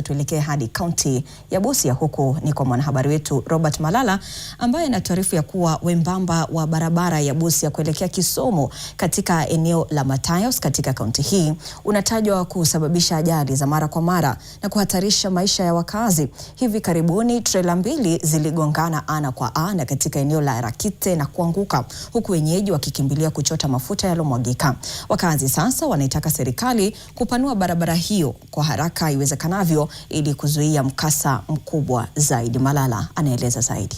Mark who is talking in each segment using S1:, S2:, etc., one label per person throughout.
S1: Tuelekee hadi kaunti ya Busia, huku ni kwa mwanahabari wetu Robert Malala ambaye anatuarifu ya kuwa wembamba wa barabara ya Busia kuelekea Kisumu katika eneo la Matayos katika kaunti hii unatajwa kusababisha ajali za mara kwa mara na kuhatarisha maisha ya wakazi. Hivi karibuni trela mbili ziligongana ana kwa ana katika eneo la Rakite na kuanguka, huku wenyeji wakikimbilia kuchota mafuta yaliyomwagika. Wakazi sasa wanaitaka serikali kupanua barabara hiyo kwa haraka iwezekanavyo ili kuzuia mkasa mkubwa zaidi. Malala anaeleza zaidi.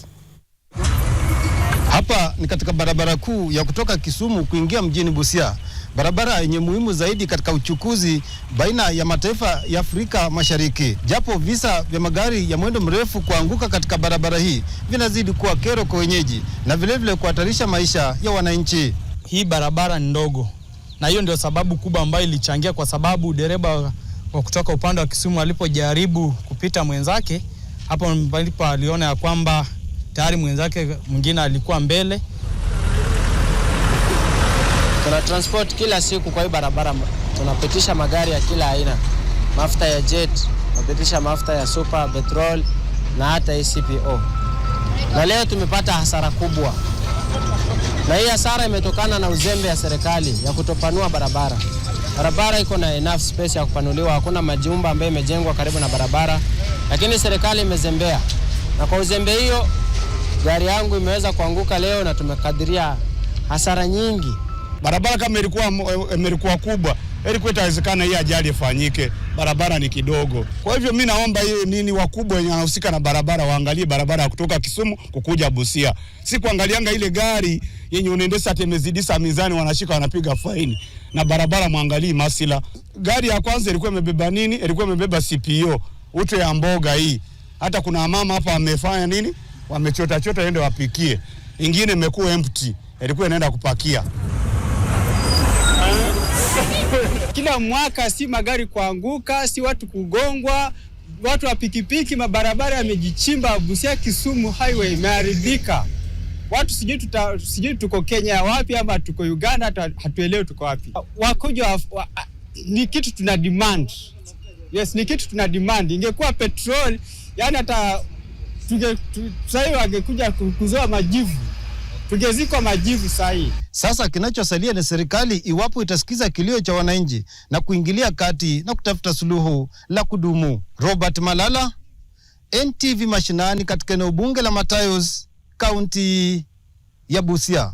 S2: Hapa ni katika barabara kuu ya kutoka Kisumu kuingia mjini Busia, barabara yenye muhimu zaidi katika uchukuzi baina ya mataifa ya Afrika Mashariki. Japo visa vya magari ya mwendo mrefu kuanguka katika barabara hii vinazidi kuwa kero kwa wenyeji na vilevile kuhatarisha maisha ya wananchi.
S3: Hii barabara ni ndogo na hiyo ndio sababu kubwa ambayo ilichangia, kwa sababu dereva wa kutoka upande wa Kisumu alipojaribu kupita mwenzake, hapo ndipo aliona ya kwamba tayari mwenzake mwingine alikuwa mbele.
S4: Tuna transport kila siku kwa hii barabara, tunapitisha magari ya kila aina, mafuta ya jet, tunapitisha mafuta ya super, petrol na hata CPO. Na leo tumepata hasara kubwa, na hii hasara imetokana na uzembe ya serikali ya kutopanua barabara. Barabara iko na enough space ya kupanuliwa, hakuna majumba ambayo imejengwa karibu na barabara, lakini serikali imezembea. Na kwa uzembe hiyo gari yangu imeweza kuanguka leo na tumekadiria hasara nyingi.
S5: Barabara kama ilikuwa kubwa, ilikuwa itawezekana hii ajali ifanyike. Barabara ni kidogo. Kwa hivyo mimi naomba wakubwa wenye wanahusika na barabara waangalie barabara ya kutoka Kisumu kukuja Busia. Si kuangalianga ile gari yenye unaendesha temezidisa mizani wanashika wanapiga faini. Na barabara muangalie masila. Gari ya kwanza ilikuwa imebeba nini? Ilikuwa imebeba CPO, uto ya mboga hii. Hata kuna mama hapa wamefanya nini? Wamechota ende wapikie. Ingine imekuwa empty. Ilikuwa inaenda kupakia.
S6: Kila mwaka si magari kuanguka, si watu kugongwa, watu wa pikipiki, mabarabara yamejichimba. Busia Kisumu highway imeharibika. Watu sijui tuko Kenya wapi ama tuko Uganda, hatuelewi tuko wapi. Wakuja ni kitu tuna demand. Yes, ni kitu tuna demand. Ingekuwa petrol, yani hata sasa wangekuja kuzoa majivu. Tungezikwa majivu sahi.
S2: Sasa kinachosalia ni serikali iwapo itasikiza kilio cha wananchi na kuingilia kati na kutafuta suluhu la kudumu. Robert Malala, NTV Mashinani katika eneo bunge la Matayos, kaunti ya Busia.